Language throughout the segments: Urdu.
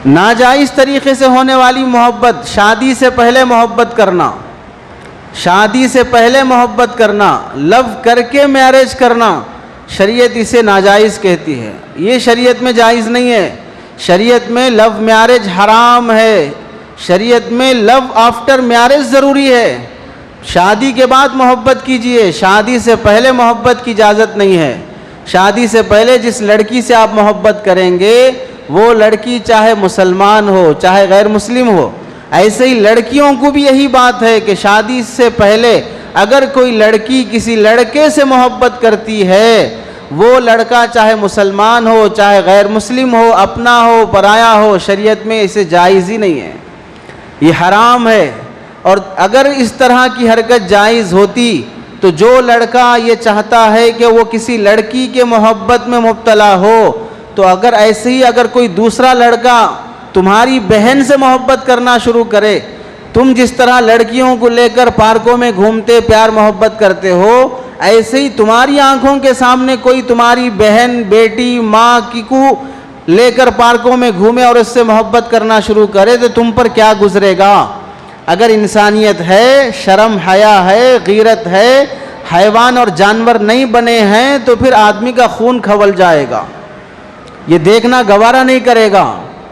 ناجائز طریقے سے ہونے والی محبت، شادی سے پہلے محبت کرنا، شادی سے پہلے محبت کرنا، لو کر کے میرج کرنا، شریعت اسے ناجائز کہتی ہے۔ یہ شریعت میں جائز نہیں ہے۔ شریعت میں لو میرج حرام ہے۔ شریعت میں لو آفٹر میرج ضروری ہے۔ شادی کے بعد محبت کیجئے، شادی سے پہلے محبت کی اجازت نہیں ہے۔ شادی سے پہلے جس لڑکی سے آپ محبت کریں گے وہ لڑکی چاہے مسلمان ہو چاہے غیر مسلم ہو، ایسے ہی لڑکیوں کو بھی یہی بات ہے کہ شادی سے پہلے اگر کوئی لڑکی کسی لڑکے سے محبت کرتی ہے، وہ لڑکا چاہے مسلمان ہو چاہے غیر مسلم ہو، اپنا ہو پرایا ہو، شریعت میں اسے جائز ہی نہیں ہے، یہ حرام ہے۔ اور اگر اس طرح کی حرکت جائز ہوتی تو جو لڑکا یہ چاہتا ہے کہ وہ کسی لڑکی کے محبت میں مبتلا ہو، تو اگر ایسے ہی اگر کوئی دوسرا لڑکا تمہاری بہن سے محبت کرنا شروع کرے، تم جس طرح لڑکیوں کو لے کر پارکوں میں گھومتے پیار محبت کرتے ہو، ایسے ہی تمہاری آنکھوں کے سامنے کوئی تمہاری بہن بیٹی ماں کی کو لے کر پارکوں میں گھومے اور اس سے محبت کرنا شروع کرے تو تم پر کیا گزرے گا؟ اگر انسانیت ہے، شرم حیا ہے، غیرت ہے، حیوان اور جانور نہیں بنے ہیں تو پھر آدمی کا خون کھول جائے گا، یہ دیکھنا گوارا نہیں کرے گا۔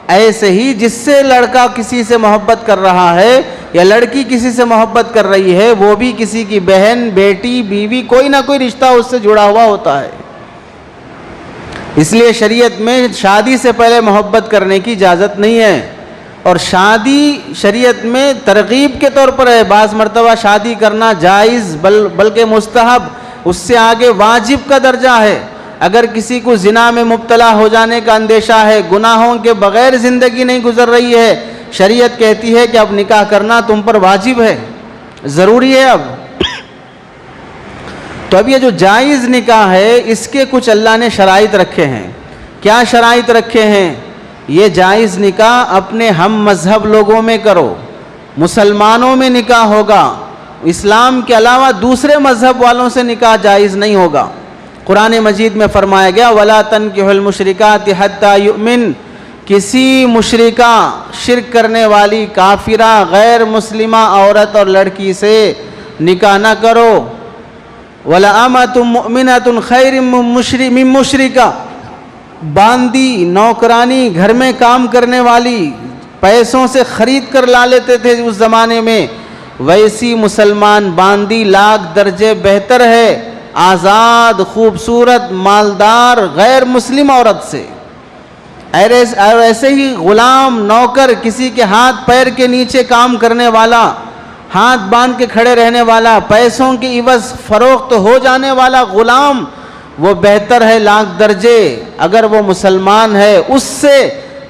ایسے ہی جس سے لڑکا کسی سے محبت کر رہا ہے یا لڑکی کسی سے محبت کر رہی ہے، وہ بھی کسی کی بہن بیٹی بیوی کوئی نہ کوئی رشتہ اس سے جڑا ہوا ہوتا ہے۔ اس لیے شریعت میں شادی سے پہلے محبت کرنے کی اجازت نہیں ہے، اور شادی شریعت میں ترغیب کے طور پر ہے۔ بعض مرتبہ شادی کرنا جائز بلکہ مستحب، اس سے آگے واجب کا درجہ ہے۔ اگر کسی کو زنا میں مبتلا ہو جانے کا اندیشہ ہے، گناہوں کے بغیر زندگی نہیں گزر رہی ہے، شریعت کہتی ہے کہ اب نکاح کرنا تم پر واجب ہے، ضروری ہے اب۔ تو اب یہ جو جائز نکاح ہے اس کے کچھ اللہ نے شرائط رکھے ہیں۔ کیا شرائط رکھے ہیں؟ یہ جائز نکاح اپنے ہم مذہب لوگوں میں کرو، مسلمانوں میں نکاح ہوگا، اسلام کے علاوہ دوسرے مذہب والوں سے نکاح جائز نہیں ہوگا۔ قرآن مجید میں فرمایا گیا وَلَا تَنْكِحُوا الْمُشْرِكَاتِ حَتَّى يُؤْمِنْ، کسی مشرکہ شرک کرنے والی کافرہ غیر مسلمہ عورت اور لڑکی سے نکاح نہ کرو۔ وَلَأَمَةٌ مُؤْمِنَةٌ خَيْرٌ مِّن مُشْرِكَةٍ، باندی نوکرانی گھر میں کام کرنے والی پیسوں سے خرید کر لا لیتے تھے اس زمانے میں، ویسی مسلمان باندی لاکھ درجے بہتر ہے آزاد خوبصورت مالدار غیر مسلم عورت سے۔ اور ایسے ہی غلام نوکر کسی کے ہاتھ پیر کے نیچے کام کرنے والا، ہاتھ باندھ کے کھڑے رہنے والا، پیسوں کی عوض فروخت ہو جانے والا غلام، وہ بہتر ہے لاکھ درجے اگر وہ مسلمان ہے اس سے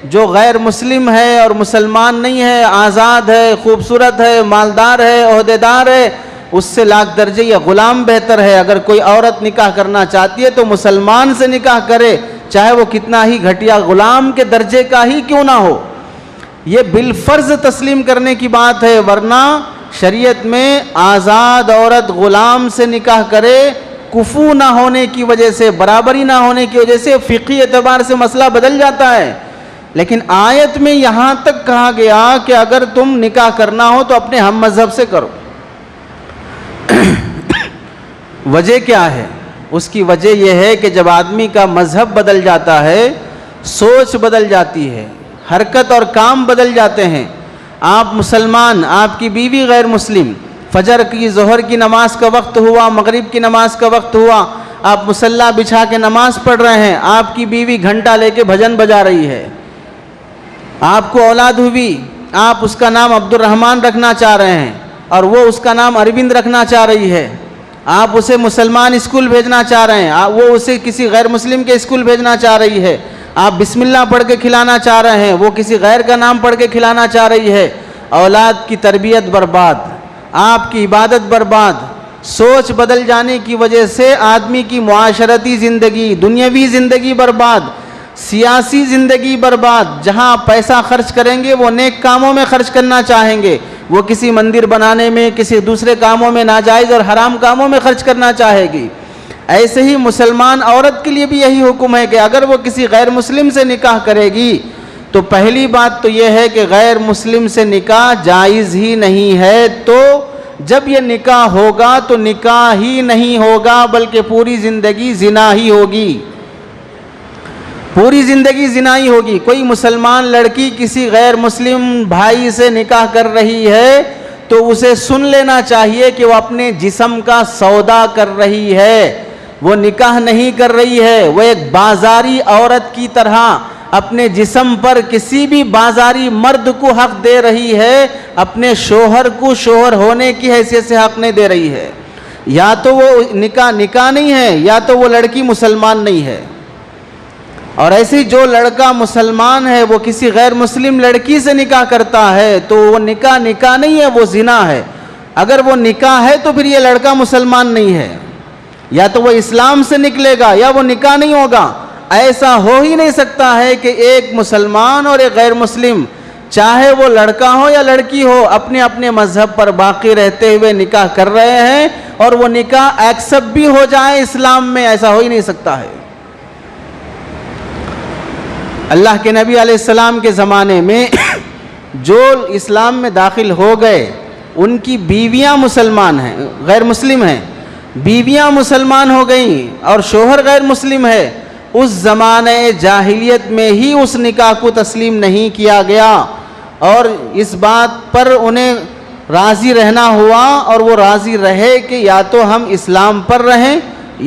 جو غیر مسلم ہے اور مسلمان نہیں ہے، آزاد ہے، خوبصورت ہے، مالدار ہے، عہدیدار ہے، اس سے لاکھ درجے یہ غلام بہتر ہے۔ اگر کوئی عورت نکاح کرنا چاہتی ہے تو مسلمان سے نکاح کرے، چاہے وہ کتنا ہی گھٹیا غلام کے درجے کا ہی کیوں نہ ہو۔ یہ بالفرض تسلیم کرنے کی بات ہے، ورنہ شریعت میں آزاد عورت غلام سے نکاح کرے، کفو نہ ہونے کی وجہ سے، برابری نہ ہونے کی وجہ سے فقہی اعتبار سے مسئلہ بدل جاتا ہے، لیکن آیت میں یہاں تک کہا گیا کہ اگر تم نکاح کرنا ہو تو اپنے ہم مذہب سے کرو۔ وجہ کیا ہے؟ اس کی وجہ یہ ہے کہ جب آدمی کا مذہب بدل جاتا ہے، سوچ بدل جاتی ہے، حرکت اور کام بدل جاتے ہیں۔ آپ مسلمان، آپ کی بیوی غیر مسلم، فجر کی ظہر کی نماز کا وقت ہوا، مغرب کی نماز کا وقت ہوا، آپ مصلی بچھا کے نماز پڑھ رہے ہیں، آپ کی بیوی گھنٹہ لے کے بھجن بجا رہی ہے، آپ کو اولاد ہوئی، آپ اس کا نام عبد الرحمن رکھنا چاہ رہے ہیں اور وہ اس کا نام اروند رکھنا چاہ رہی ہے، آپ اسے مسلمان اسکول بھیجنا چاہ رہے ہیں، وہ اسے کسی غیر مسلم کے اسکول بھیجنا چاہ رہی ہے، آپ بسم اللہ پڑھ کے کھلانا چاہ رہے ہیں، وہ کسی غیر کا نام پڑھ کے کھلانا چاہ رہی ہے، اولاد کی تربیت برباد، آپ کی عبادت برباد۔ سوچ بدل جانے کی وجہ سے آدمی کی معاشرتی زندگی، دنیاوی زندگی برباد، سیاسی زندگی برباد۔ جہاں پیسہ خرچ کریں گے وہ نیک کاموں میں خرچ کرنا چاہیں گے، وہ کسی مندر بنانے میں، کسی دوسرے کاموں میں، ناجائز اور حرام کاموں میں خرچ کرنا چاہے گی۔ ایسے ہی مسلمان عورت کے لیے بھی یہی حکم ہے کہ اگر وہ کسی غیر مسلم سے نکاح کرے گی تو تو پہلی بات تو یہ ہے کہ غیر مسلم سے نکاح جائز ہی نہیں ہے. تو جب یہ نکاح ہوگا تو نکاح ہی نہیں ہوگا بلکہ پوری زندگی زنا ہی ہوگی, پوری زندگی زنا ہی ہوگی. کوئی مسلمان لڑکی کسی غیر مسلم بھائی سے نکاح کر رہی ہے تو اسے سن لینا چاہیے کہ وہ اپنے جسم کا سودا کر رہی ہے, وہ نکاح نہیں کر رہی ہے. وہ ایک بازاری عورت کی طرح اپنے جسم پر کسی بھی بازاری مرد کو حق دے رہی ہے, اپنے شوہر کو شوہر ہونے کی حیثیت سے حق نہیں دے رہی ہے. یا تو وہ نکاح نہیں ہے یا تو وہ لڑکی مسلمان نہیں ہے. اور ایسی جو لڑکا مسلمان ہے وہ کسی غیر مسلم لڑکی سے نکاح کرتا ہے تو وہ نکاح نہیں ہے, وہ زنا ہے. اگر وہ نکاح ہے تو پھر یہ لڑکا مسلمان نہیں ہے, یا تو وہ اسلام سے نکلے گا یا وہ نکاح نہیں ہوگا. ایسا ہو ہی نہیں سکتا ہے کہ ایک مسلمان اور ایک غیر مسلم, چاہے وہ لڑکا ہو یا لڑکی ہو, اپنے اپنے مذہب پر باقی رہتے ہوئے نکاح کر رہے ہیں اور وہ نکاح ایکسپٹ بھی ہو جائے اسلام میں. ایسا ہو ہی نہیں سکتا ہے. اللہ کے نبی علیہ السلام کے زمانے میں جو اسلام میں داخل ہو گئے ان کی بیویاں مسلمان ہیں, غیر مسلم ہیں, بیویاں مسلمان ہو گئیں اور شوہر غیر مسلم ہے. اس زمانے جاہلیت میں ہی اس نکاح کو تسلیم نہیں کیا گیا اور اس بات پر انہیں راضی رہنا ہوا اور وہ راضی رہے کہ یا تو ہم اسلام پر رہیں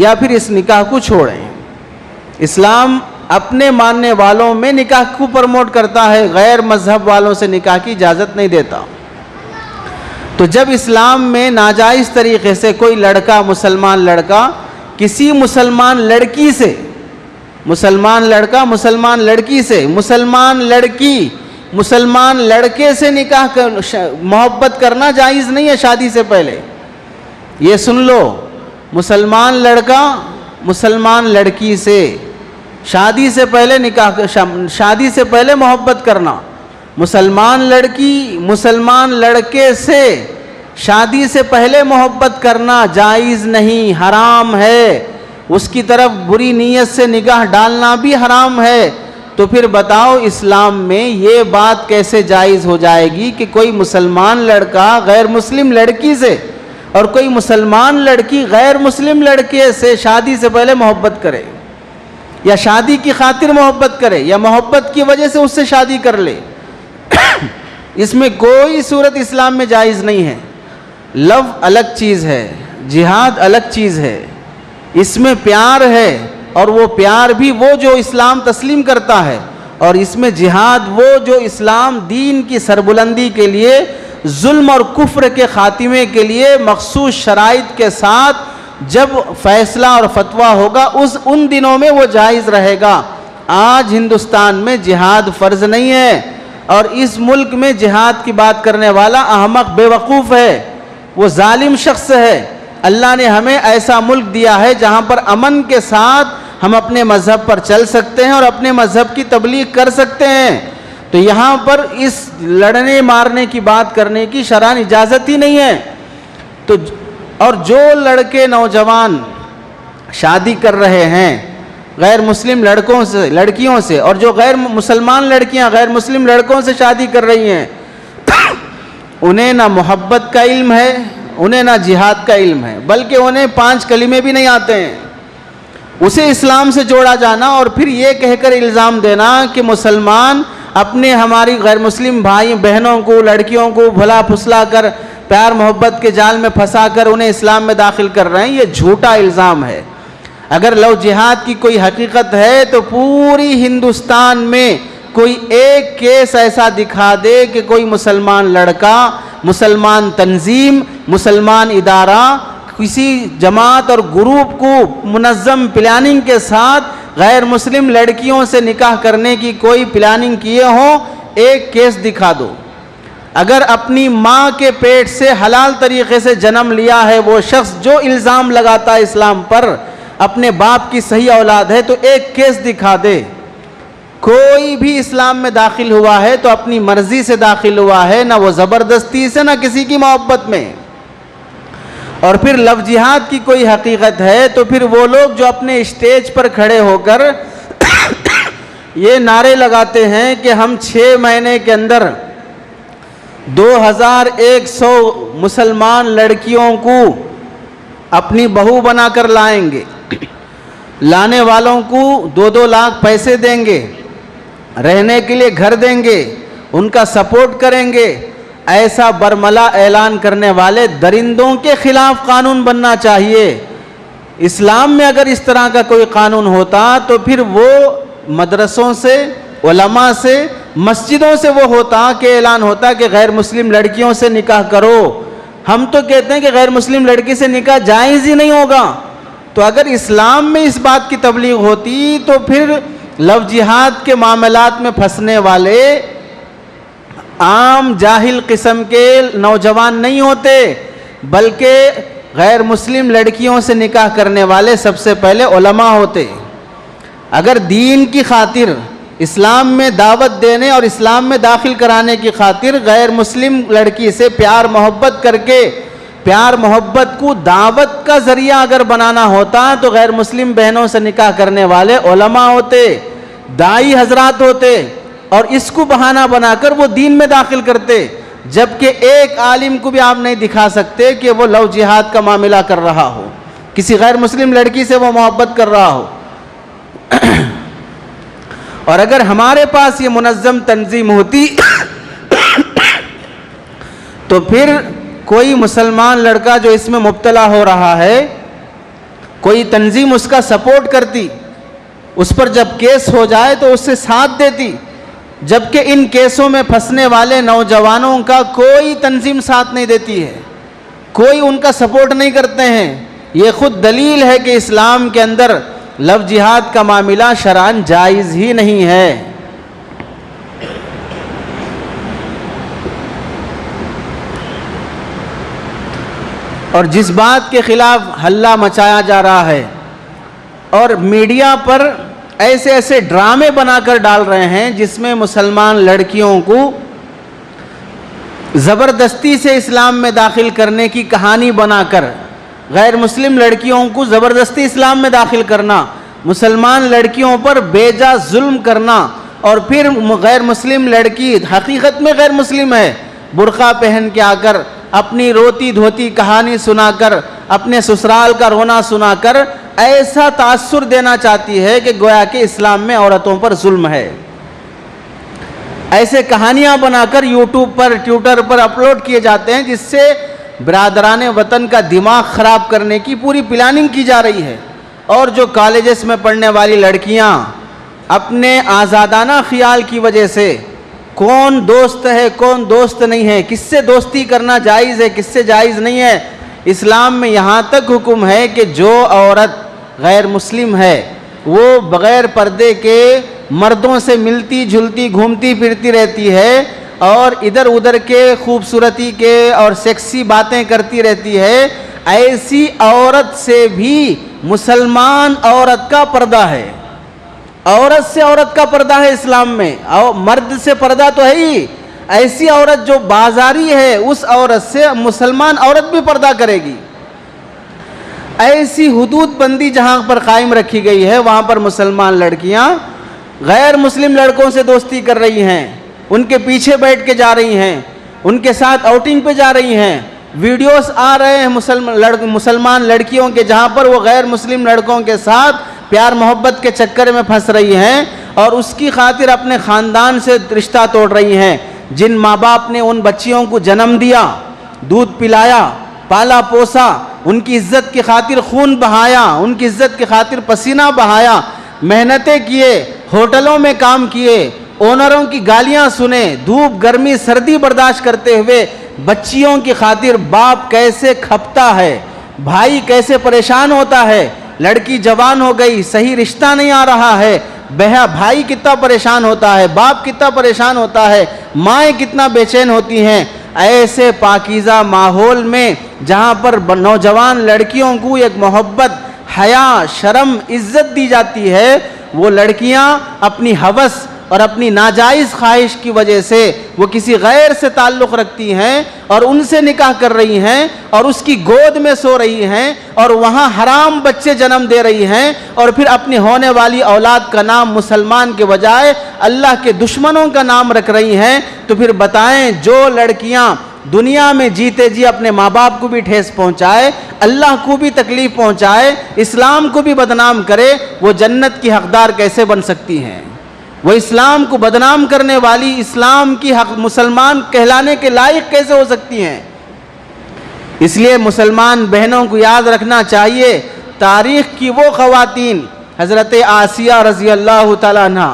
یا پھر اس نکاح کو چھوڑیں. اسلام اپنے ماننے والوں میں نکاح کو پروموٹ کرتا ہے, غیر مذہب والوں سے نکاح کی اجازت نہیں دیتا. تو جب اسلام میں ناجائز طریقے سے کوئی لڑکا, مسلمان لڑکا کسی مسلمان لڑکی سے, مسلمان لڑکا مسلمان لڑکی سے, مسلمان لڑکی مسلمان لڑکے سے نکاح محبت کرنا جائز نہیں ہے شادی سے پہلے. یہ سن لو, مسلمان لڑکا مسلمان لڑکی سے شادی سے پہلے نکاح, شادی سے پہلے محبت کرنا. مسلمان لڑکی مسلمان لڑکے سے شادی سے پہلے محبت کرنا جائز نہیں, حرام ہے. اس کی طرف بری نیت سے نگاہ ڈالنا بھی حرام ہے. تو پھر بتاؤ اسلام میں یہ بات کیسے جائز ہو جائے گی کہ کوئی مسلمان لڑکا غیر مسلم لڑکی سے اور کوئی مسلمان لڑکی غیر مسلم لڑکے سے شادی سے پہلے محبت کرے, یا شادی کی خاطر محبت کرے, یا محبت کی وجہ سے اس سے شادی کر لے. اس میں کوئی صورت اسلام میں جائز نہیں ہے. لو الگ چیز ہے, جہاد الگ چیز ہے. اس میں پیار ہے اور وہ پیار بھی وہ جو اسلام تسلیم کرتا ہے, اور اس میں جہاد وہ جو اسلام دین کی سربلندی کے لیے, ظلم اور کفر کے خاتمے کے لیے مخصوص شرائط کے ساتھ جب فیصلہ اور فتویٰ ہوگا ان دنوں میں وہ جائز رہے گا. آج ہندوستان میں جہاد فرض نہیں ہے اور اس ملک میں جہاد کی بات کرنے والا احمق بے وقوف ہے, وہ ظالم شخص ہے. اللہ نے ہمیں ایسا ملک دیا ہے جہاں پر امن کے ساتھ ہم اپنے مذہب پر چل سکتے ہیں اور اپنے مذہب کی تبلیغ کر سکتے ہیں. تو یہاں پر اس لڑنے مارنے کی بات کرنے کی شرعاً اجازت ہی نہیں ہے. تو اور جو لڑکے نوجوان شادی کر رہے ہیں غیر مسلم لڑکوں سے, لڑکیوں سے, اور جو غیر مسلمان لڑکیاں غیر مسلم لڑکوں سے شادی کر رہی ہیں, انہیں نہ محبت کا علم ہے, انہیں نہ جہاد کا علم ہے, بلکہ انہیں 5 کلمے بھی نہیں آتے ہیں. اسے اسلام سے جوڑا جانا اور پھر یہ کہہ کر الزام دینا کہ مسلمان اپنے ہماری غیر مسلم بھائی بہنوں کو, لڑکیوں کو بھلا پھسلا کر پیار محبت کے جال میں پھنسا کر انہیں اسلام میں داخل کر رہے ہیں, یہ جھوٹا الزام ہے. اگر لو جہاد کی کوئی حقیقت ہے تو پوری ہندوستان میں کوئی ایک کیس ایسا دکھا دے کہ کوئی مسلمان لڑکا, مسلمان تنظیم, مسلمان ادارہ کسی جماعت اور گروپ کو منظم پلاننگ کے ساتھ غیر مسلم لڑکیوں سے نکاح کرنے کی کوئی پلاننگ کیے ہوں, ایک کیس دکھا دو. اگر اپنی ماں کے پیٹ سے حلال طریقے سے جنم لیا ہے وہ شخص جو الزام لگاتا ہے اسلام پر اپنے باپ کی صحیح اولاد ہے, تو ایک کیس دکھا دے. کوئی بھی اسلام میں داخل ہوا ہے تو اپنی مرضی سے داخل ہوا ہے, نہ وہ زبردستی سے نہ کسی کی محبت میں. اور پھر لو جہاد کی کوئی حقیقت ہے تو پھر وہ لوگ جو اپنے اسٹیج پر کھڑے ہو کر یہ نعرے لگاتے ہیں کہ ہم 6 مہینے کے اندر 2100 مسلمان لڑکیوں کو اپنی بہو بنا کر لائیں گے، لانے والوں کو 2-2 لاکھ پیسے دیں گے، رہنے کے لیے گھر دیں گے، ان کا سپورٹ کریں گے، ایسا برملا اعلان کرنے والے درندوں کے خلاف قانون بننا چاہیے۔ اسلام میں اگر اس طرح کا کوئی قانون ہوتا تو پھر وہ مدرسوں سے، علماء سے، مسجدوں سے وہ ہوتا کہ اعلان ہوتا کہ غیر مسلم لڑکیوں سے نکاح کرو۔ ہم تو کہتے ہیں کہ غیر مسلم لڑکی سے نکاح جائز ہی نہیں ہوگا۔ تو اگر اسلام میں اس بات کی تبلیغ ہوتی تو پھر لو جہاد کے معاملات میں پھنسنے والے عام جاہل قسم کے نوجوان نہیں ہوتے، بلکہ غیر مسلم لڑکیوں سے نکاح کرنے والے سب سے پہلے علماء ہوتے۔ اگر دین کی خاطر، اسلام میں دعوت دینے اور اسلام میں داخل کرانے کی خاطر غیر مسلم لڑکی سے پیار محبت کر کے پیار محبت کو دعوت کا ذریعہ اگر بنانا ہوتا تو غیر مسلم بہنوں سے نکاح کرنے والے علماء ہوتے، داعی حضرات ہوتے، اور اس کو بہانہ بنا کر وہ دین میں داخل کرتے۔ جبکہ ایک عالم کو بھی آپ نہیں دکھا سکتے کہ وہ لو جہاد کا معاملہ کر رہا ہو، کسی غیر مسلم لڑکی سے وہ محبت کر رہا ہو۔ اور اگر ہمارے پاس یہ منظم تنظیم ہوتی تو پھر کوئی مسلمان لڑکا جو اس میں مبتلا ہو رہا ہے، کوئی تنظیم اس کا سپورٹ کرتی، اس پر جب کیس ہو جائے تو اس سے ساتھ دیتی، جبکہ ان کیسوں میں پھنسنے والے نوجوانوں کا کوئی تنظیم ساتھ نہیں دیتی ہے، کوئی ان کا سپورٹ نہیں کرتے ہیں۔ یہ خود دلیل ہے کہ اسلام کے اندر لو جہاد کا معاملہ شرعاً جائز ہی نہیں ہے۔ اور جس بات کے خلاف ہلہ مچایا جا رہا ہے اور میڈیا پر ایسے ایسے ڈرامے بنا کر ڈال رہے ہیں جس میں مسلمان لڑکیوں کو زبردستی سے اسلام میں داخل کرنے کی کہانی بنا کر، غیر مسلم لڑکیوں کو زبردستی اسلام میں داخل کرنا، مسلمان لڑکیوں پر بے جا ظلم کرنا، اور پھر غیر مسلم لڑکی حقیقت میں غیر مسلم ہے، برقع پہن کے آ کر اپنی روتی دھوتی کہانی سنا کر، اپنے سسرال کا رونا سنا کر ایسا تاثر دینا چاہتی ہے کہ گویا کہ اسلام میں عورتوں پر ظلم ہے۔ ایسے کہانیاں بنا کر یوٹیوب پر، ٹویٹر پر اپلوڈ کیے جاتے ہیں، جس سے برادران وطن کا دماغ خراب کرنے کی پوری پلاننگ کی جا رہی ہے۔ اور جو کالجز میں پڑھنے والی لڑکیاں اپنے آزادانہ خیال کی وجہ سے کون دوست ہے کون دوست نہیں ہے، کس سے دوستی کرنا جائز ہے کس سے جائز نہیں ہے، اسلام میں یہاں تک حکم ہے کہ جو عورت غیر مسلم ہے وہ بغیر پردے کے مردوں سے ملتی جلتی گھومتی پھرتی رہتی ہے اور ادھر ادھر کے خوبصورتی کے اور سیکسی باتیں کرتی رہتی ہے، ایسی عورت سے بھی مسلمان عورت کا پردہ ہے۔ عورت سے عورت کا پردہ ہے اسلام میں، اور مرد سے پردہ تو ہے ہی، ایسی عورت جو بازاری ہے اس عورت سے مسلمان عورت بھی پردہ کرے گی۔ ایسی حدود بندی جہاں پر قائم رکھی گئی ہے وہاں پر مسلمان لڑکیاں غیر مسلم لڑکوں سے دوستی کر رہی ہیں، ان کے پیچھے بیٹھ کے جا رہی ہیں، ان کے ساتھ آؤٹنگ پہ جا رہی ہیں، ویڈیوز آ رہے ہیں مسلمان لڑکیوں کے جہاں پر وہ غیر مسلم لڑکوں کے ساتھ پیار محبت کے چکر میں پھنس رہی ہیں اور اس کی خاطر اپنے خاندان سے رشتہ توڑ رہی ہیں۔ جن ماں باپ نے ان بچیوں کو جنم دیا، دودھ پلایا، پالا پوسا، ان کی عزت کی خاطر خون بہایا، ان کی عزت کی خاطر پسینہ بہایا، محنتیں کیے، ہوٹلوں میں کام کیے، اونروں کی گالیاں سنے، دھوپ گرمی سردی برداشت کرتے ہوئے بچیوں کی خاطر باپ کیسے کھپتا ہے، بھائی کیسے پریشان ہوتا ہے، لڑکی جوان ہو گئی صحیح رشتہ نہیں آ رہا ہے، بھائی کتنا پریشان ہوتا ہے، باپ کتنا پریشان ہوتا ہے، مائیں کتنا بے چین ہوتی ہیں۔ ایسے پاکیزہ ماحول میں جہاں پر نوجوان لڑکیوں کو ایک محبت، حیا، شرم، عزت دی جاتی ہے، وہ لڑکیاں اپنی ہوس اور اپنی ناجائز خواہش کی وجہ سے وہ کسی غیر سے تعلق رکھتی ہیں اور ان سے نکاح کر رہی ہیں اور اس کی گود میں سو رہی ہیں اور وہاں حرام بچے جنم دے رہی ہیں اور پھر اپنی ہونے والی اولاد کا نام مسلمان کے بجائے اللہ کے دشمنوں کا نام رکھ رہی ہیں، تو پھر بتائیں جو لڑکیاں دنیا میں جیتے جی اپنے ماں باپ کو بھی ٹھیس پہنچائے، اللہ کو بھی تکلیف پہنچائے، اسلام کو بھی بدنام کرے، وہ جنت کی حقدار کیسے بن سکتی ہیں؟ وہ اسلام کو بدنام کرنے والی، اسلام کی حق مسلمان کہلانے کے لائق کیسے ہو سکتی ہیں؟ اس لیے مسلمان بہنوں کو یاد رکھنا چاہیے، تاریخ کی وہ خواتین، حضرت آسیہ رضی اللہ تعالیٰ عنہ،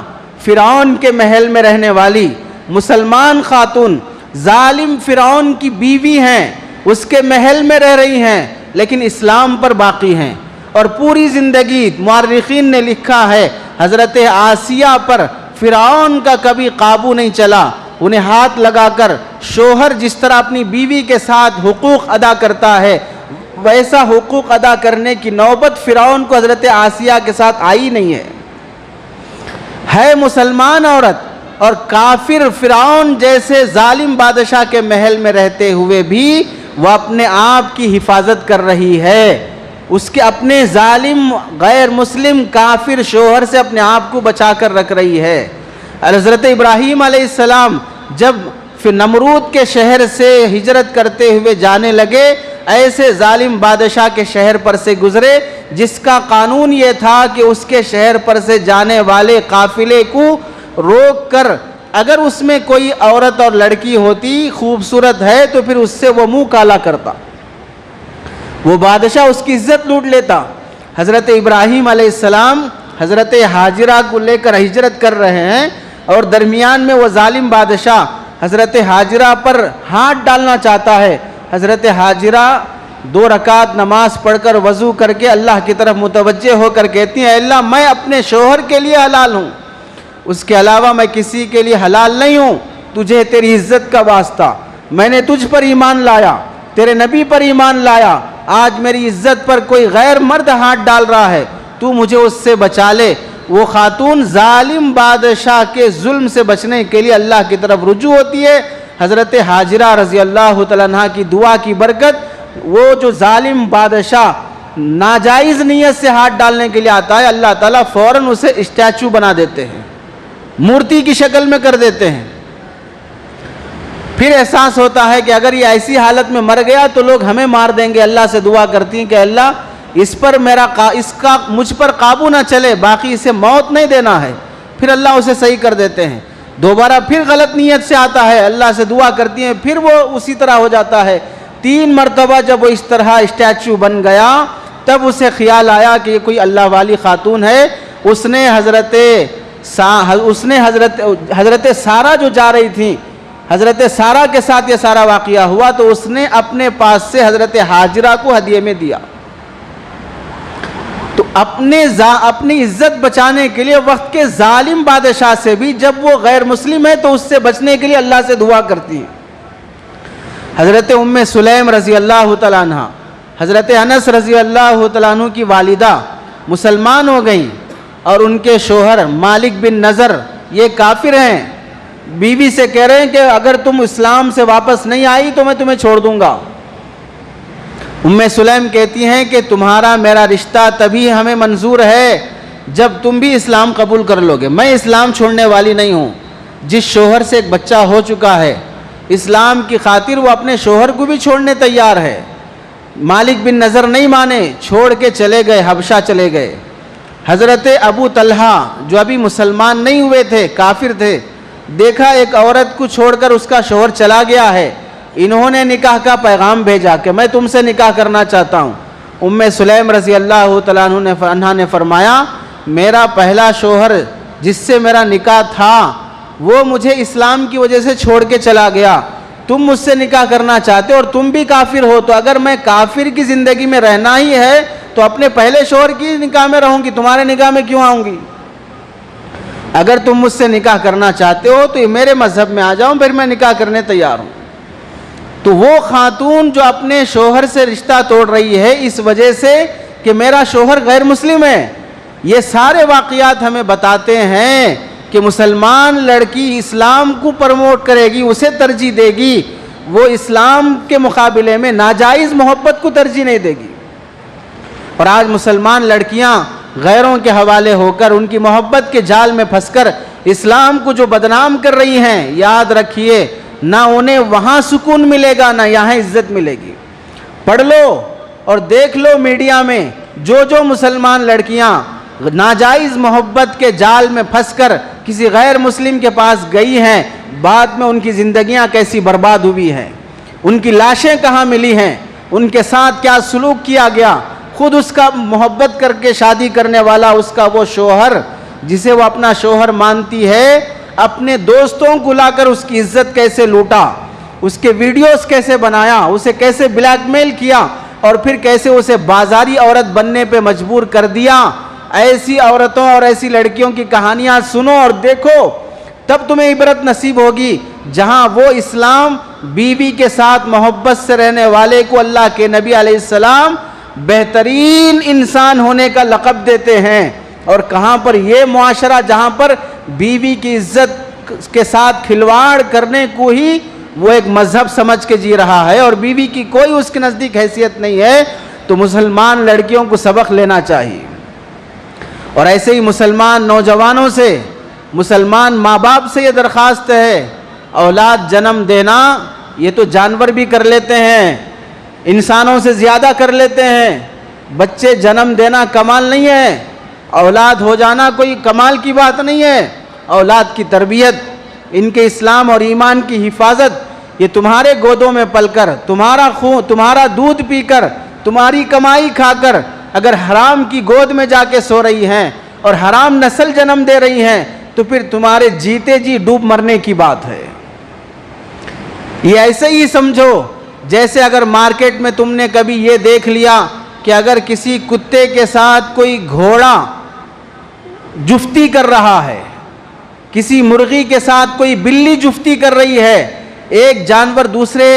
فرعون کے محل میں رہنے والی مسلمان خاتون، ظالم فرعون کی بیوی ہیں، اس کے محل میں رہ رہی ہیں لیکن اسلام پر باقی ہیں، اور پوری زندگی مورخین نے لکھا ہے حضرت آسیہ پر فرعون کا کبھی قابو نہیں چلا، انہیں ہاتھ لگا کر شوہر جس طرح اپنی بیوی کے ساتھ حقوق ادا کرتا ہے ویسا حقوق ادا کرنے کی نوبت فرعون کو حضرت آسیہ کے ساتھ آئی نہیں ہے مسلمان عورت، اور کافر فرعون جیسے ظالم بادشاہ کے محل میں رہتے ہوئے بھی وہ اپنے آپ کی حفاظت کر رہی ہے، اس کے اپنے ظالم غیر مسلم کافر شوہر سے اپنے آپ کو بچا کر رکھ رہی ہے۔ حضرت ابراہیم علیہ السلام جب پھر نمرود کے شہر سے ہجرت کرتے ہوئے جانے لگے، ایسے ظالم بادشاہ کے شہر پر سے گزرے جس کا قانون یہ تھا کہ اس کے شہر پر سے جانے والے قافلے کو روک کر اگر اس میں کوئی عورت اور لڑکی ہوتی خوبصورت ہے تو پھر اس سے وہ منہ کالا کرتا، وہ بادشاہ اس کی عزت لوٹ لیتا۔ حضرت ابراہیم علیہ السلام حضرت ہاجرہ کو لے کر ہجرت کر رہے ہیں اور درمیان میں وہ ظالم بادشاہ حضرت ہاجرہ پر ہاتھ ڈالنا چاہتا ہے۔ حضرت ہاجرہ 2 رکعت نماز پڑھ کر وضو کر کے اللہ کی طرف متوجہ ہو کر کہتی ہیں، اے اللہ میں اپنے شوہر کے لیے حلال ہوں، اس کے علاوہ میں کسی کے لیے حلال نہیں ہوں، تجھے تیری عزت کا واسطہ، میں نے تجھ پر ایمان لایا، تیرے نبی پر ایمان لایا، آج میری عزت پر کوئی غیر مرد ہاتھ ڈال رہا ہے، تو مجھے اس سے بچا لے۔ وہ خاتون ظالم بادشاہ کے ظلم سے بچنے کے لیے اللہ کی طرف رجوع ہوتی ہے۔ حضرت ہاجرہ رضی اللہ تعالیٰ عنہ کی دعا کی برکت، وہ جو ظالم بادشاہ ناجائز نیت سے ہاتھ ڈالنے کے لیے آتا ہے، اللہ تعالیٰ فوراً اسے اسٹیچو بنا دیتے ہیں، مورتی کی شکل میں کر دیتے ہیں۔ پھر احساس ہوتا ہے کہ اگر یہ ایسی حالت میں مر گیا تو لوگ ہمیں مار دیں گے، اللہ سے دعا کرتی ہیں کہ اللہ اس کا مجھ پر قابو نہ چلے، باقی اسے موت نہیں دینا ہے۔ پھر اللہ اسے صحیح کر دیتے ہیں، دوبارہ پھر غلط نیت سے آتا ہے، اللہ سے دعا کرتی ہیں، پھر وہ اسی طرح ہو جاتا ہے۔ 3 مرتبہ جب وہ اس طرح اسٹیچو بن گیا تب اسے خیال آیا کہ یہ کوئی اللہ والی خاتون ہے۔ اس نے حضرت سارہ جو جا رہی تھیں، حضرت سارہ کے ساتھ یہ سارا واقعہ ہوا، تو اس نے اپنے پاس سے حضرت ہاجرہ کو ہدیے میں دیا۔ تو اپنی عزت بچانے کے لیے وقت کے ظالم بادشاہ سے بھی جب وہ غیر مسلم ہے تو اس سے بچنے کے لیے اللہ سے دعا کرتی ہیں۔ حضرت ام سلیم رضی اللہ تعالیٰ عنہ، حضرت انس رضی اللہ تعالیٰ عنہ کی والدہ مسلمان ہو گئیں اور ان کے شوہر مالک بن نضر یہ کافر ہیں، بیوی سے کہہ رہے ہیں کہ اگر تم اسلام سے واپس نہیں آئی تو میں تمہیں چھوڑ دوں گا۔ ام سلیم کہتی ہیں کہ تمہارا میرا رشتہ تبھی ہمیں منظور ہے جب تم بھی اسلام قبول کر لو گے، میں اسلام چھوڑنے والی نہیں ہوں۔ جس شوہر سے ایک بچہ ہو چکا ہے، اسلام کی خاطر وہ اپنے شوہر کو بھی چھوڑنے تیار ہے۔ مالک بن نضر نہیں مانے، چھوڑ کے چلے گئے، حبشہ چلے گئے۔ حضرت ابو طلحہ جو ابھی مسلمان نہیں ہوئے تھے، کافر تھے، دیکھا ایک عورت کو چھوڑ کر اس کا شوہر چلا گیا ہے، انہوں نے نکاح کا پیغام بھیجا کہ میں تم سے نکاح کرنا چاہتا ہوں۔ ام سلیم رضی اللہ تعالیٰ عنہ نے فرمایا میرا پہلا شوہر جس سے میرا نکاح تھا وہ مجھے اسلام کی وجہ سے چھوڑ کے چلا گیا، تم مجھ سے نکاح کرنا چاہتے اور تم بھی کافر ہو، تو اگر میں کافر کی زندگی میں رہنا ہی ہے تو اپنے پہلے شوہر کی نکاح میں رہوں گی، تمہارے نکاح میں کیوں آؤں گی؟ اگر تم مجھ سے نکاح کرنا چاہتے ہو تو یہ میرے مذہب میں آ جاؤ، پھر میں نکاح کرنے تیار ہوں۔ تو وہ خاتون جو اپنے شوہر سے رشتہ توڑ رہی ہے اس وجہ سے کہ میرا شوہر غیر مسلم ہے، یہ سارے واقعات ہمیں بتاتے ہیں کہ مسلمان لڑکی اسلام کو پروموٹ کرے گی، اسے ترجیح دے گی، وہ اسلام کے مقابلے میں ناجائز محبت کو ترجیح نہیں دے گی۔ اور آج مسلمان لڑکیاں غیروں کے حوالے ہو کر ان کی محبت کے جال میں پھنس کر اسلام کو جو بدنام کر رہی ہیں، یاد رکھیے نہ انہیں وہاں سکون ملے گا نہ یہاں عزت ملے گی۔ پڑھ لو اور دیکھ لو میڈیا میں جو مسلمان لڑکیاں ناجائز محبت کے جال میں پھنس کر کسی غیر مسلم کے پاس گئی ہیں، بعد میں ان کی زندگیاں کیسی برباد ہوئی ہیں، ان کی لاشیں کہاں ملی ہیں، ان کے ساتھ کیا سلوک کیا گیا، خود اس کا محبت کر کے شادی کرنے والا اس کا وہ شوہر جسے وہ اپنا شوہر مانتی ہے، اپنے دوستوں کو لا کر اس کی عزت کیسے لوٹا، اس کے ویڈیوز کیسے بنایا، اسے کیسے بلیک میل کیا اور پھر کیسے اسے بازاری عورت بننے پہ مجبور کر دیا۔ ایسی عورتوں اور ایسی لڑکیوں کی کہانیاں سنو اور دیکھو، تب تمہیں عبرت نصیب ہوگی۔ جہاں وہ اسلام بیوی کے ساتھ محبت سے رہنے والے کو اللہ کے نبی علیہ السلام بہترین انسان ہونے کا لقب دیتے ہیں، اور کہاں پر یہ معاشرہ جہاں پر بیوی کی عزت کے ساتھ کھلواڑ کرنے کو ہی وہ ایک مذہب سمجھ کے جی رہا ہے اور بیوی کی کوئی اس کے نزدیک حیثیت نہیں ہے۔ تو مسلمان لڑکیوں کو سبق لینا چاہیے۔ اور ایسے ہی مسلمان نوجوانوں سے، مسلمان ماں باپ سے یہ درخواست ہے، اولاد جنم دینا یہ تو جانور بھی کر لیتے ہیں، انسانوں سے زیادہ کر لیتے ہیں۔ بچے جنم دینا کمال نہیں ہے، اولاد ہو جانا کوئی کمال کی بات نہیں ہے۔ اولاد کی تربیت، ان کے اسلام اور ایمان کی حفاظت، یہ تمہارے گودوں میں پل کر، تمہارا خون، تمہارا دودھ پی کر، تمہاری کمائی کھا کر اگر حرام کی گود میں جا کے سو رہی ہیں اور حرام نسل جنم دے رہی ہیں تو پھر تمہارے جیتے جی ڈوب مرنے کی بات ہے۔ یہ ایسے ہی سمجھو جیسے اگر مارکیٹ میں تم نے کبھی یہ دیکھ لیا کہ اگر کسی کتے کے ساتھ کوئی گھوڑا جفتی کر رہا ہے، کسی مرغی کے ساتھ کوئی بلی جفتی کر رہی ہے، ایک جانور دوسرے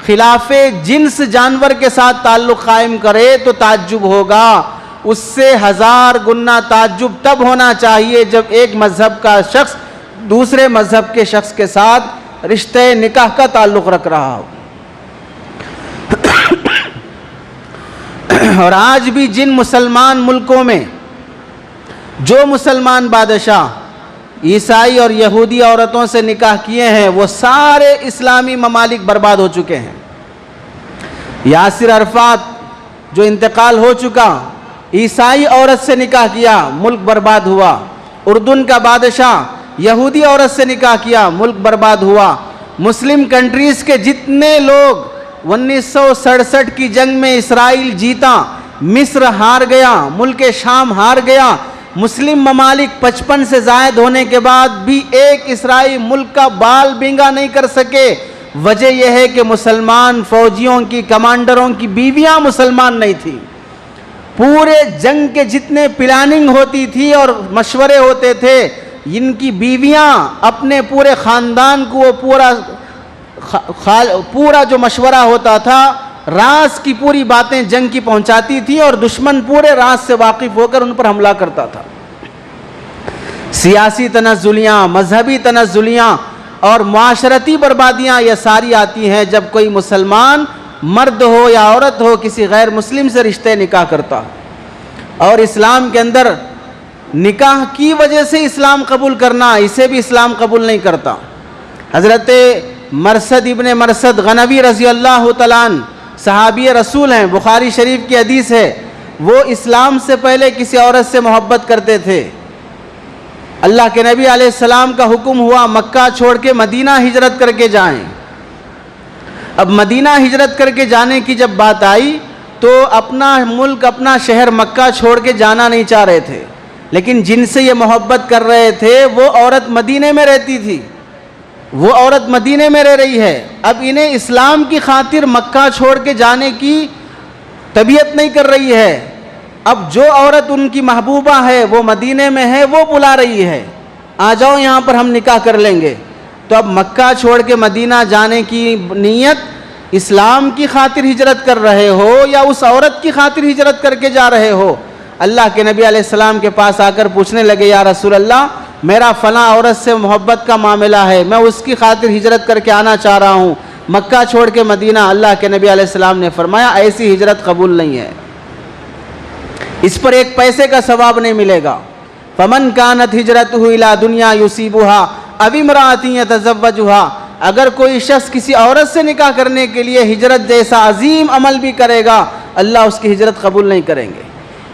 خلاف جنس جانور کے ساتھ تعلق قائم کرے تو تعجب ہوگا، اس سے 1000 گنا تعجب تب ہونا چاہیے جب ایک مذہب کا شخص دوسرے مذہب کے شخص کے ساتھ رشتہ نکاح کا تعلق رکھ رہا ہو۔ اور آج بھی جن مسلمان ملکوں میں جو مسلمان بادشاہ عیسائی اور یہودی عورتوں سے نکاح کیے ہیں وہ سارے اسلامی ممالک برباد ہو چکے ہیں۔ یاسر عرفات جو انتقال ہو چکا، عیسائی عورت سے نکاح کیا، ملک برباد ہوا۔ اردن کا بادشاہ یہودی عورت سے نکاح کیا، ملک برباد ہوا۔ مسلم کنٹریز کے جتنے لوگ 1967 کی جنگ میں اسرائیل جیتا، مصر ہار گیا، ملک شام ہار گیا، مسلم ممالک 55 سے زائد ہونے کے بعد بھی ایک اسرائیل ملک کا بال بینگا نہیں کر سکے۔ وجہ یہ ہے کہ مسلمان فوجیوں کی، کمانڈروں کی بیویاں مسلمان نہیں تھیں۔ پورے جنگ کے جتنے پلاننگ ہوتی تھی اور مشورے ہوتے تھے، ان کی بیویاں اپنے پورے خاندان کو وہ پورا جو مشورہ ہوتا تھا، راز کی پوری باتیں جنگ کی پہنچاتی تھی اور دشمن پورے راز سے واقف ہو کر ان پر حملہ کرتا تھا۔ سیاسی تنزلیاں، مذہبی تنزلیاں اور معاشرتی بربادیاں یہ ساری آتی ہیں جب کوئی مسلمان مرد ہو یا عورت ہو کسی غیر مسلم سے رشتے نکاح کرتا۔ اور اسلام کے اندر نکاح کی وجہ سے اسلام قبول کرنا، اسے بھی اسلام قبول نہیں کرتا۔ حضرت مرثد ابن مرثد غنوی رضی اللہ تعالیٰ عنہ صحابی رسول ہیں، بخاری شریف کی حدیث ہے، وہ اسلام سے پہلے کسی عورت سے محبت کرتے تھے۔ اللہ کے نبی علیہ السلام کا حکم ہوا مکہ چھوڑ کے مدینہ ہجرت کر کے جائیں۔ اب مدینہ ہجرت کر کے جانے کی جب بات آئی تو اپنا ملک، اپنا شہر مکہ چھوڑ کے جانا نہیں چاہ رہے تھے، لیکن جن سے یہ محبت کر رہے تھے وہ عورت مدینے میں رہتی تھی، وہ عورت مدینے میں رہ رہی ہے۔ اب انہیں اسلام کی خاطر مکہ چھوڑ کے جانے کی طبیعت نہیں کر رہی ہے۔ اب جو عورت ان کی محبوبہ ہے وہ مدینے میں ہے، وہ بلا رہی ہے، آ جاؤ یہاں پر ہم نکاح کر لیں گے۔ تو اب مکہ چھوڑ کے مدینہ جانے کی نیت اسلام کی خاطر ہجرت کر رہے ہو یا اس عورت کی خاطر ہجرت کر کے جا رہے ہو؟ اللہ کے نبی علیہ السلام کے پاس آ کر پوچھنے لگے، یا رسول اللہ میرا فلاں عورت سے محبت کا معاملہ ہے، میں اس کی خاطر ہجرت کر کے آنا چاہ رہا ہوں مکہ چھوڑ کے مدینہ، اللہ کے نبی علیہ السلام نے فرمایا ایسی ہجرت قبول نہیں ہے، اس پر ایک پیسے کا ثواب نہیں ملے گا۔ فمن کانت ہجرتہ الی دنیا یصیبھا او امرأۃ یتزوجھا، اگر کوئی شخص کسی عورت سے نکاح کرنے کے لیے ہجرت جیسا عظیم عمل بھی کرے گا، اللہ اس کی ہجرت قبول نہیں کریں گے۔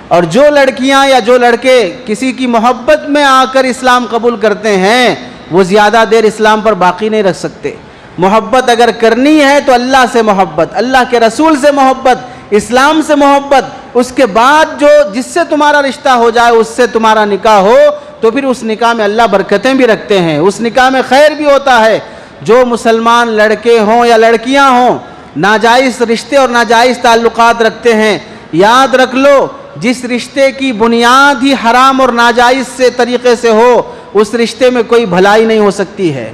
اور جو لڑکیاں یا جو لڑکے کسی کی محبت میں آ کر اسلام قبول کرتے ہیں وہ زیادہ دیر اسلام پر باقی نہیں رکھ سکتے۔ محبت اگر کرنی ہے تو اللہ سے محبت، اللہ کے رسول سے محبت، اسلام سے محبت، اس کے بعد جو جس سے تمہارا رشتہ ہو جائے اس سے تمہارا نکاح ہو تو پھر اس نکاح میں اللہ برکتیں بھی رکھتے ہیں، اس نکاح میں خیر بھی ہوتا ہے۔ جو مسلمان لڑکے ہوں یا لڑکیاں ہوں ناجائز رشتے اور ناجائز تعلقات رکھتے ہیں، یاد رکھ لو جس رشتے کی بنیاد ہی حرام اور ناجائز سے طریقے سے ہو اس رشتے میں کوئی بھلائی نہیں ہو سکتی ہے،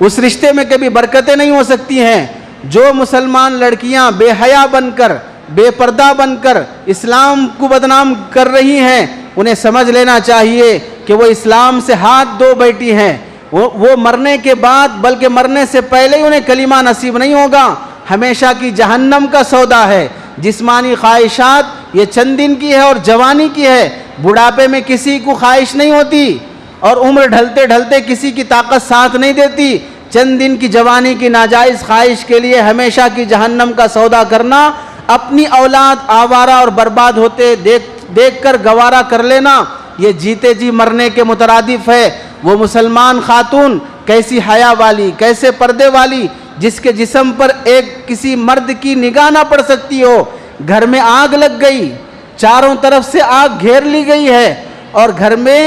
اس رشتے میں کبھی برکتیں نہیں ہو سکتی ہیں۔ جو مسلمان لڑکیاں بے حیا بن کر بے پردہ بن کر اسلام کو بدنام کر رہی ہیں انہیں سمجھ لینا چاہیے کہ وہ اسلام سے ہاتھ دھو بیٹھی ہیں، وہ مرنے کے بعد بلکہ مرنے سے پہلے ہی انہیں کلمہ نصیب نہیں ہوگا، ہمیشہ کی جہنم کا سودا ہے۔ جسمانی خواہشات یہ چند دن کی ہے اور جوانی کی ہے، بڑھاپے میں کسی کو خواہش نہیں ہوتی اور عمر ڈھلتے ڈھلتے کسی کی طاقت ساتھ نہیں دیتی۔ چند دن کی جوانی کی ناجائز خواہش کے لیے ہمیشہ کی جہنم کا سودا کرنا، اپنی اولاد آوارہ اور برباد ہوتے دیکھ کر گوارا کر لینا، یہ جیتے جی مرنے کے مترادف ہے۔ وہ مسلمان خاتون کیسی حیا والی، کیسے پردے والی، جس کے جسم پر ایک کسی مرد کی نگاہ نہ پڑ سکتی ہو، گھر میں آگ لگ گئی، چاروں طرف سے آگ گھیر لی گئی ہے اور گھر میں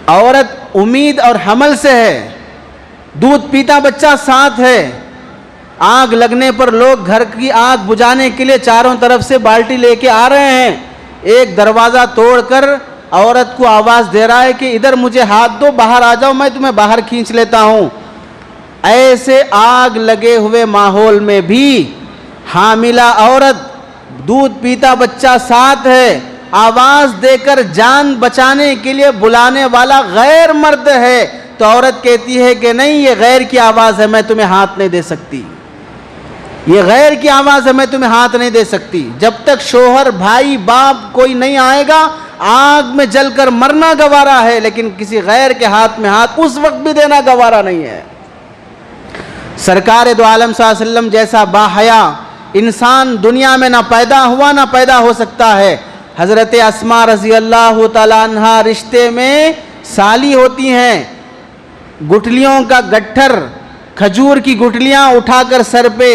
عورت امید اور حمل سے ہے، دودھ پیتا بچہ ساتھ ہے، آگ لگنے پر لوگ گھر کی آگ بجھانے کے لیے چاروں طرف سے بالٹی لے کے آ رہے ہیں، ایک دروازہ توڑ کر عورت کو آواز دے رہا ہے کہ ادھر مجھے ہاتھ دو، باہر آ جاؤ، میں تمہیں باہر کھینچ لیتا ہوں۔ ایسے آگ لگے ہوئے ماحول میں بھی حاملہ عورت، دودھ پیتا بچہ ساتھ ہے، آواز دے کر جان بچانے کے لیے بلانے والا غیر مرد ہے تو عورت کہتی ہے کہ نہیں یہ غیر کی آواز ہے، میں تمہیں ہاتھ نہیں دے سکتی، یہ غیر کی آواز ہے، میں تمہیں ہاتھ نہیں دے سکتی۔ جب تک شوہر بھائی باپ کوئی نہیں آئے گا آگ میں جل کر مرنا گوارا ہے، لیکن کسی غیر کے ہاتھ میں ہاتھ اس وقت بھی دینا گوارا نہیں ہے۔ سرکار دو عالم صلی اللہ علیہ وسلم جیسا باحیا انسان دنیا میں نہ پیدا ہوا نہ پیدا ہو سکتا ہے۔ حضرت اسماء رضی اللہ تعالیٰ عنہ رشتے میں سالی ہوتی ہیں، گٹھلیوں کا گٹھر، کھجور کی گٹھلیاں اٹھا کر سر پہ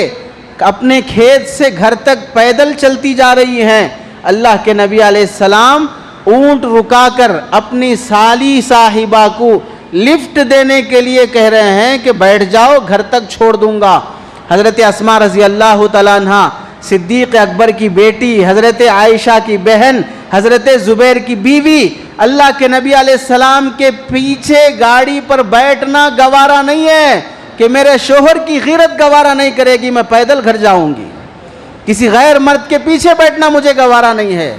اپنے کھیت سے گھر تک پیدل چلتی جا رہی ہیں۔ اللہ کے نبی علیہ السلام اونٹ رکا کر اپنی سالی صاحبہ کو لفٹ دینے کے لیے کہہ رہے ہیں کہ بیٹھ جاؤ، گھر تک چھوڑ دوں گا۔ حضرت اسماء رضی اللہ تعالیٰ عنہ صدیق اکبر کی بیٹی، حضرت عائشہ کی بہن، حضرت زبیر کی بیوی، اللہ کے نبی علیہ السلام کے پیچھے گاڑی پر بیٹھنا گوارا نہیں ہے کہ میرے شوہر کی غیرت گوارا نہیں کرے گی، میں پیدل گھر جاؤں گی، کسی غیر مرد کے پیچھے بیٹھنا مجھے گوارا نہیں ہے۔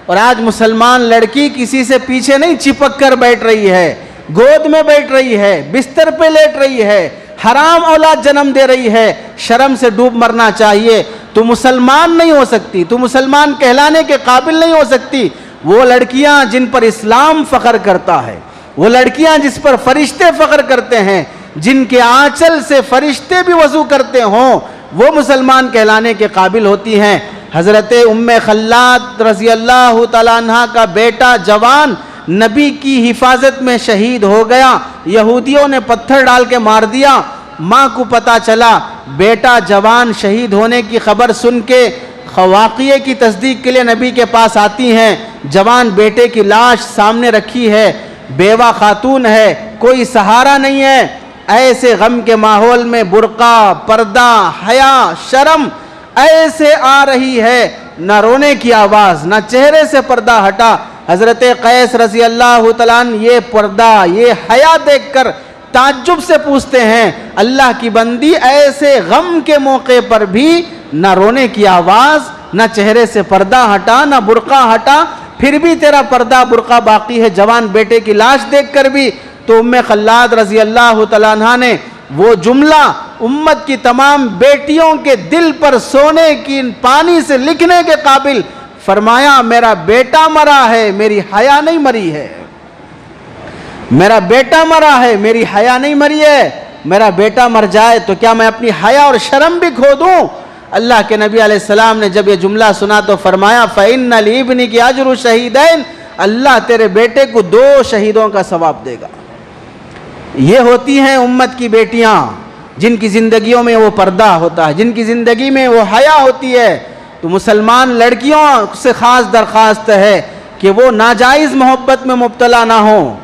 اور آج مسلمان لڑکی کسی سے پیچھے نہیں چپک کر بیٹھ رہی ہے، گود میں بیٹھ رہی ہے، بستر پہ لیٹ رہی ہے، حرام اولاد جنم دے رہی ہے، شرم سے ڈوب مرنا چاہیے۔ تو مسلمان نہیں ہو سکتی، تو مسلمان کہلانے کے قابل نہیں ہو سکتی وہ لڑکیاں جن پر اسلام فخر کرتا ہے، وہ لڑکیاں جس پر فرشتے فخر کرتے ہیں، جن کے آنچل سے فرشتے بھی وضو کرتے ہوں، وہ مسلمان کہلانے کے قابل ہوتی ہیں۔ حضرت ام خلاد رضی اللہ تعالیٰ عنہ کا بیٹا جوان نبی کی حفاظت میں شہید ہو گیا، یہودیوں نے پتھر ڈال کے مار دیا۔ ماں کو پتا چلا، بیٹا جوان شہید ہونے کی خبر سن کے واقعے کی تصدیق کے لیے نبی کے پاس آتی ہیں۔ جوان بیٹے کی لاش سامنے رکھی ہے، بیوہ خاتون ہے، کوئی سہارا نہیں ہے۔ ایسے غم کے ماحول میں برقع، پردہ، حیا، شرم ایسے آ رہی ہے، نہ رونے کی آواز، نہ چہرے سے پردہ ہٹا۔ حضرت قیس رضی اللہ تعالیٰ عنہ یہ پردہ، یہ حیا دیکھ کر تعجب سے پوچھتے ہیں، اللہ کی بندی ایسے غم کے موقع پر بھی نہ رونے کی آواز، نہ چہرے سے پردہ ہٹا، نہ برقع ہٹا، پھر بھی تیرا پردہ برقع باقی ہے، جوان بیٹے کی لاش دیکھ کر بھی، تو ام خلاد رضی اللہ تعالیٰ عنہ نے وہ جملہ امت کی تمام بیٹیوں کے دل پر سونے کی پانی سے لکھنے کے قابل فرمایا، میرا بیٹا مرا ہے، میری حیا نہیں مری ہے، میرا بیٹا مرا ہے، میری حیا نہیں مری ہے، میرا بیٹا مر جائے تو کیا میں اپنی حیا اور شرم بھی کھو دوں؟ اللہ کے نبی علیہ السلام نے جب یہ جملہ سنا تو فرمایا فَإِنَّ لِابْنِكِ أَجْرُ شَهِيدَيْنِ، اللہ تیرے بیٹے کو 2 شہیدوں کا ثواب دے گا۔ یہ ہوتی ہیں امت کی بیٹیاں جن کی زندگیوں میں وہ پردہ ہوتا ہے، جن کی زندگی میں وہ حیا ہوتی ہے۔ تو مسلمان لڑکیوں سے خاص درخواست ہے کہ وہ ناجائز محبت میں مبتلا نہ ہوں۔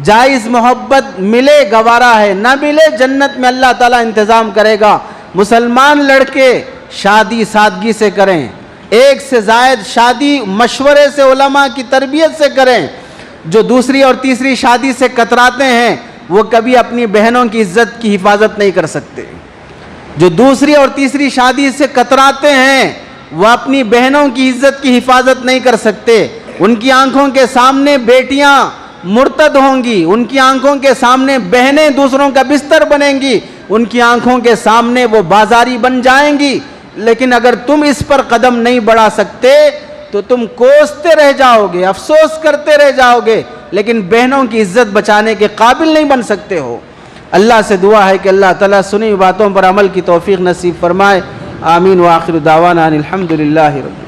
جائز محبت ملے گوارا ہے، نہ ملے جنت میں اللہ تعالیٰ انتظام کرے گا۔ مسلمان لڑکے شادی سادگی سے کریں، ایک سے زائد شادی مشورے سے، علماء کی تربیت سے کریں۔ جو دوسری اور تیسری شادی سے کتراتے ہیں وہ کبھی اپنی بہنوں کی عزت کی حفاظت نہیں کر سکتے۔ جو دوسری اور تیسری شادی سے کتراتے ہیں وہ اپنی بہنوں کی عزت کی حفاظت نہیں کر سکتے۔ ان کی آنکھوں کے سامنے بیٹیاں مرتد ہوں گی، ان کی آنکھوں کے سامنے بہنیں دوسروں کا بستر بنیں گی، ان کی آنکھوں کے سامنے وہ بازاری بن جائیں گی۔ لیکن اگر تم اس پر قدم نہیں بڑھا سکتے تو تم کوستے رہ جاؤ گے، افسوس کرتے رہ جاؤ گے، لیکن بہنوں کی عزت بچانے کے قابل نہیں بن سکتے ہو۔ اللہ سے دعا ہے کہ اللہ تعالیٰ سنی باتوں پر عمل کی توفیق نصیب فرمائے۔ آمین وآخر دعوانا الحمدللہ رب